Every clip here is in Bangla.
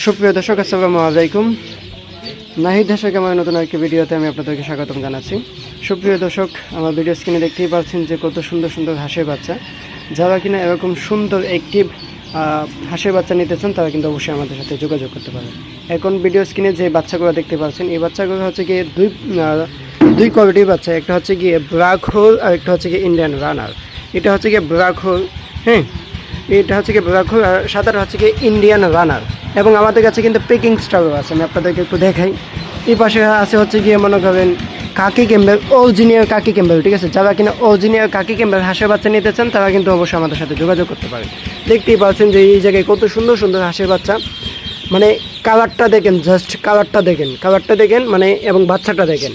সুপ্রিয় দর্শক, আসসালামু আলাইকুম। নাহিদ দর্শক, আমার নতুন একটি ভিডিওতে আমি আপনাদেরকে স্বাগতম জানাচ্ছি। সুপ্রিয় দর্শক, আমার ভিডিও স্ক্রিনে দেখতেই পাচ্ছেন যে কত সুন্দর সুন্দর হাঁসের বাচ্চা। যারা কিনা এরকম সুন্দর অ্যাক্টিভ হাঁসের বাচ্চা নিতে চান তারা কিন্তু অবশ্যই আমাদের সাথে যোগাযোগ করতে পারেন। এখন ভিডিও স্ক্রিনে যে বাচ্চাগুলো দেখতে পাচ্ছেন, এই বাচ্চাগুলো হচ্ছে গিয়ে দুই কোয়ালিটির বাচ্চা। একটা হচ্ছে গিয়ে ব্ল্যাক হোল আর একটা হচ্ছে গিয়ে ইন্ডিয়ান রানার। এটা হচ্ছে গিয়ে ব্ল্যাক হোল, হ্যাঁ, এটা হচ্ছে কি ব্ল্যাক হোল, আর সাদাটা হচ্ছে কি ইন্ডিয়ান রানার। এবং আমাদের কাছে কিন্তু পেকিং স্টারও আছে, আমি আপনাদেরকে একটু দেখাই। এই পাশে আছে হচ্ছে গিয়ে মনে করেন কাকি ক্যাম্বেল, অরিজিনাল কাকি ক্যাম্বেল, ঠিক আছে। যারা কিনা অরিজিনাল কাকি ক্যাম্বেল হাঁসের বাচ্চা নিতে চান তারা কিন্তু অবশ্যই আমাদের সাথে যোগাযোগ করতে পারেন। দেখতেই পাচ্ছেন যে এই জায়গায় কত সুন্দর সুন্দর হাঁসের বাচ্চা, মানে কালারটা দেখেন, জাস্ট কালারটা দেখেন মানে, এবং বাচ্চাটা দেখেন,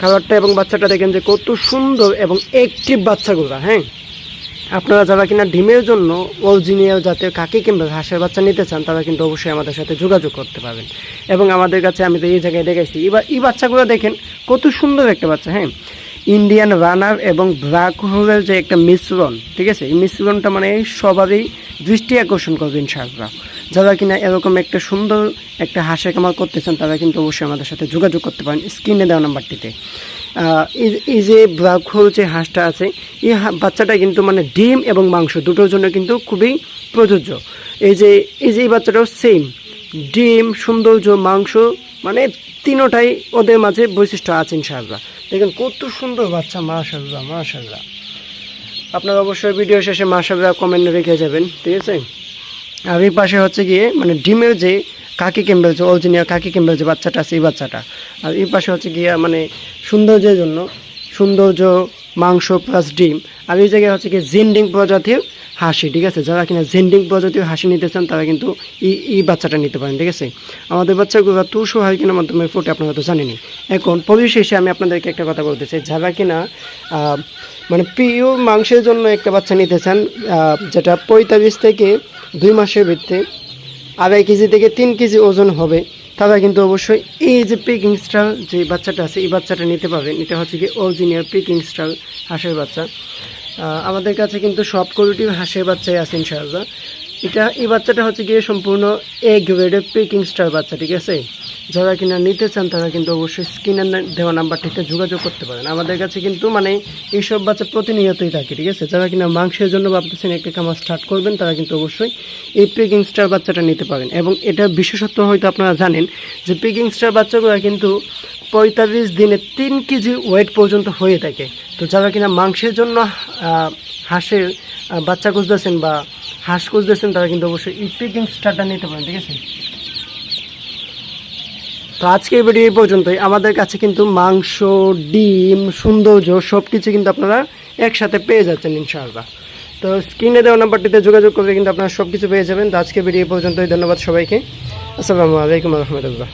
কালারটা এবং বাচ্চাটা দেখেন যে কত সুন্দর এবং অ্যাক্টিভ বাচ্চাগুলো। হ্যাঁ, আপনারা যারা কিনা ডিমের জন্য অরিজিনাল জাতীয় কাকি কিংবা হাঁসের বাচ্চা নিতে চান তারা কিন্তু অবশ্যই আমাদের সাথে যোগাযোগ করতে পারবেন। এবং আমাদের কাছে আমি তো এই জায়গায় দেখাইছি, এবার এই বাচ্চাগুলো দেখেন কত সুন্দর একটা বাচ্চা। হ্যাঁ, ইন্ডিয়ান রানার এবং ব্ল্যাক হোলের যে একটা মিশ্রণ, ঠিক আছে, এই মিশ্রণটা মানে সবারই দৃষ্টি আকর্ষণ করবে ইনশাআল্লাহ। যারা কিনা এরকম একটা সুন্দর একটা হাঁসের খামার করতে চান তারা কিন্তু অবশ্যই আমাদের সাথে যোগাযোগ করতে পারেন স্ক্রিনে দেওয়া নাম্বারটিতে। এই যে ব্ল্যাক হোল যে হাঁসটা আছে, এই বাচ্চাটা কিন্তু মানে ডিম এবং মাংস দুটোর জন্য কিন্তু খুবই প্রযোজ্য। এই বাচ্চাটাও সেম, ডিম, সৌন্দর্য, মাংস, মানে তিনোটাই ওদের মাঝে বৈশিষ্ট্য আছে ইনশাআল্লাহ। দেখেন কত সুন্দর বাচ্চা, মাশাআল্লাহ মাশাআল্লাহ। আপনারা অবশ্যই ভিডিও শেষে মাশাআল্লাহ কমেন্ট রেখে যাবেন, ঠিক আছে। আর এই পাশে হচ্ছে গিয়ে মানে ডিমের যে কাকি ক্যাম্বেল, যে অরিজিনাল কাকি ক্যাম্বেল যে বাচ্চাটা আছে, এই বাচ্চাটা। আর এই পাশে হচ্ছে গিয়ে মানে সৌন্দর্যের জন্য সৌন্দর্য, মাংস প্লাস ডিম। আর এই জায়গায় হচ্ছে গিয়ে জেন্ডিং প্রজাতির হাসি, ঠিক আছে। যারা কিনা জেন্ডিং প্রজাতির হাসি নিতে চান তারা কিন্তু এই বাচ্চাটা নিতে পারেন, ঠিক আছে। আমাদের বাচ্চাগুলো তুষো হারিকেনের মাধ্যমে ফোটে, আপনারা তো জানেনই। এখন পরিশেষে আমি আপনাদেরকে একটা কথা বলতে চাই, যারা কিনা মানে প্রিয় মাংসের জন্য একটা বাচ্চা নিতে চান, যেটা 45 থেকে 2 মাসের ভিতরে 2.5 কেজি থেকে 3 কেজি ওজন হবে, তারা কিন্তু অবশ্যই এই যে পিকিং স্টার যে বাচ্চাটা আছে এই বাচ্চাটা নিতে পারবেন। এটা হচ্ছে কি অরিজিনাল পিকিং স্টার হাঁসের বাচ্চা। আমাদের কাছে কিন্তু সব কোয়ালিটির হাঁসের বাচ্চাই আছে ইনশাআল্লাহ। এই বাচ্চাটা হচ্ছে গিয়ে সম্পূর্ণ এ গ্রেডের পিকিং স্টার বাচ্চা, ঠিক আছে। যারা কিনা নিতে চান তারা কিন্তু অবশ্যই স্ক্রিনে দেওয়া নাম্বারটিতে যোগাযোগ করতে পারেন। আমাদের কাছে কিন্তু মানে এইসব বাচ্চা প্রতিনিয়তই থাকে, ঠিক আছে। যারা কিনা মাংসের জন্য ভাবতেছেন একটা খামার স্টার্ট করবেন তারা কিন্তু অবশ্যই এই পিকিং স্টার বাচ্চাটা নিতে পারেন। এবং এটা বিশেষত্ব হয়তো আপনারা জানেন যে পিকিং স্টার বাচ্চাগুলো কিন্তু 45 দিনে 3 কেজি ওয়েট পর্যন্ত হয়ে থাকে। তো যারা কিনা মাংসের জন্য হাঁসের বাচ্চা খুঁজতেছেন বা হাঁস খুঁজতেছেন তারা কিন্তু অবশ্যই এই পিকিং স্টারটা নিতে পারেন, ঠিক আছে। তো আজকের ভিডিও এই পর্যন্তই। আমাদের কাছে কিন্তু মাংস, ডিম, সৌন্দর্য সব কিছু কিন্তু আপনারা একসাথে পেয়ে যাচ্ছেন ইনশাআল্লাহ। তো স্ক্রিনে দেওয়া নাম্বারটিতে যোগাযোগ করলে কিন্তু আপনারা সব কিছু পেয়ে যাবেন। তো আজকের ভিডিও এই পর্যন্তই। ধন্যবাদ সবাইকে। আসসালামু আলাইকুম রহমতুল্লাহ।